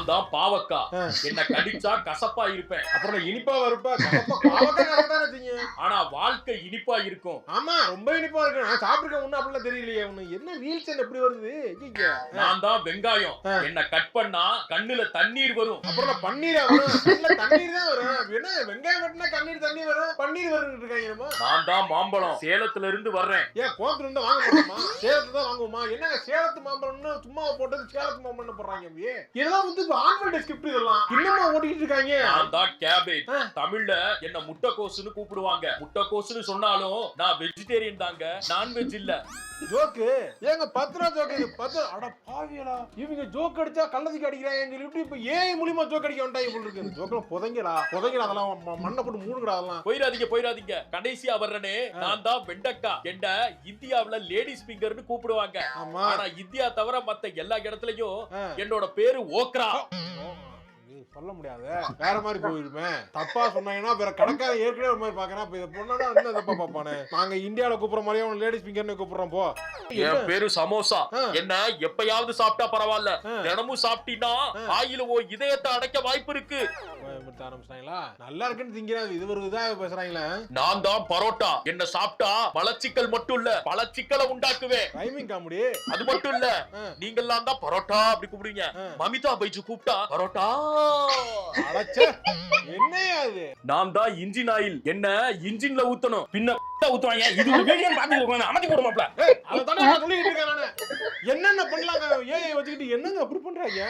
தான் பாவக்கா. என்ன கடிச்சா கசப்பா இருப்பேன். அப்புறம் இனிப்பா வருப்பா பாவக்காய் வச்சீங்க. ஆனா வாழ்க்கை இனிப்பா இருக்கும். ஆமா ரொம்ப இனிப்பா இருக்கு. நான் சாப்பிட்டுருக்கேன் ஒன்னும் அப்படிலாம் தெரியலையே. ஒண்ணு என்ன ரீல்ஸ் எப்படி வருது? நான் தான் வெங்காயம். என்ன கட் பண்ணா கண்ணுல தண்ணீர் வரும். அப்புறம் பன்னீரா வரும்? கண்ணுல தண்ணீர் தான் வரும். என்ன வெங்காயம் வெட்டினா தண்ணி வரும், பன்னீர் வரும்னு இருக்காங்க. நான் தான் மாம்பழம். சேலத்துல இருந்து வர்றேன். ஏன் கோயம்புத்தூர்ல இருந்து வாங்க மாட்டோமா? சேலத்துல தான் வாங்குவோமா? என்னங்க சேலத்து மாம்பழம்னு சும்மா போட்டது சேலத்து மாம்பழம்னு போடுறாங்க. இதெல்லாம் வந்து ஆன்வல் டே ஸ்கிரிப்ட் இதெல்லாம் இன்னுமா ஓடிட்டு இருக்காங்க. நான் தான் கேபேஜ். தமிழ்ல என்ன முட்டைக்கோசுன்னு கூப்பிடுவாங்க. முட்டைக்கோசுன்னு சொன்னாலும் நான் வெஜிடேரியன் தாங்க, நான்வெஜ் இல்ல. ஜோக்கு ஏங்க 10 ரூபா ஜோக்கு இது 10. அட பாவியலா, இவங்க ஜோக் அடிச்சா கள்ளத்துக்கு அடிக்கிறாங்க. இப்படி இப்ப ஏஐ மூலமா ஜோக் அடிக்க வந்தாங்க போல இருக்கு. ஜோக்ல புதைங்கடா அதெல்லாம் மண்ணை போட்டு மூடுங்கடா அதெல்லாம். போயிடாதீங்க. கடைசியா வர்றனே நான் தான் வெண்டக்கா. என்ன இந்தியாவுல லேடிஸ் ஃபிங்கர்னு கூப்பிடுவாங்க. ஆனா இந்தியா தவிர மத்த எல்லா இடத்துலயும் என்னோட பேரு ஓக்ரா. சொல்ல முடியாது, வேற மாதிரி போயிருப்பேன். தப்பா சொன்னாங்கன்னா வேற கணக்கார ஏற்கனவே ஒரு மாதிரி பாக்குறேன். இப்ப இதை பொண்ணா என்ன தப்பா பாப்பானே. நாங்க இந்தியாவில கூப்பிடுற மாதிரியே அவன் லேடிஸ் ஃபிங்கர்னு கூப்பிடுறோம். போ. என் பேரு சமோசா. என்ன எப்பயாவது சாப்பிட்டா பரவாயில்ல, தினமும் சாப்பிட்டீங்கன்னா ஆயில இதயத்தை அடைக்க வாய்ப்பு இருக்கு. நல்லா இருக்குன்னு திங்கிறாங்க. இது ஒரு இதா பேசுறாங்களே. நான் தான் பரோட்டா. என்ன சாப்பிட்டா மலச்சிக்கல் மட்டும் இல்ல, பல சிக்கலை உண்டாக்குவேன். Timing comedy. அது மட்டும் இல்ல, நீங்க எல்லாம் தான் பரோட்டா அப்படி கூப்பிடுவீங்க. மமிதா பைஜு கூப்பிட்டா பரோட்டா. நான் தான் இன்ஜின் ஆயில். என்ன இன்ஜின்ல ஊத்தணும், பின்ன ஊத்துவாங்க. இது ஒரு வீடியோ பாத்து அமைச்சு போட மாப்ள. அத தானே சொல்லிட்டு இருக்கேன் நானு. என்னென்ன பண்ணலாங்க ஏஐ வச்சுக்கிட்டு என்னங்க அப்படி பண்றாங்க?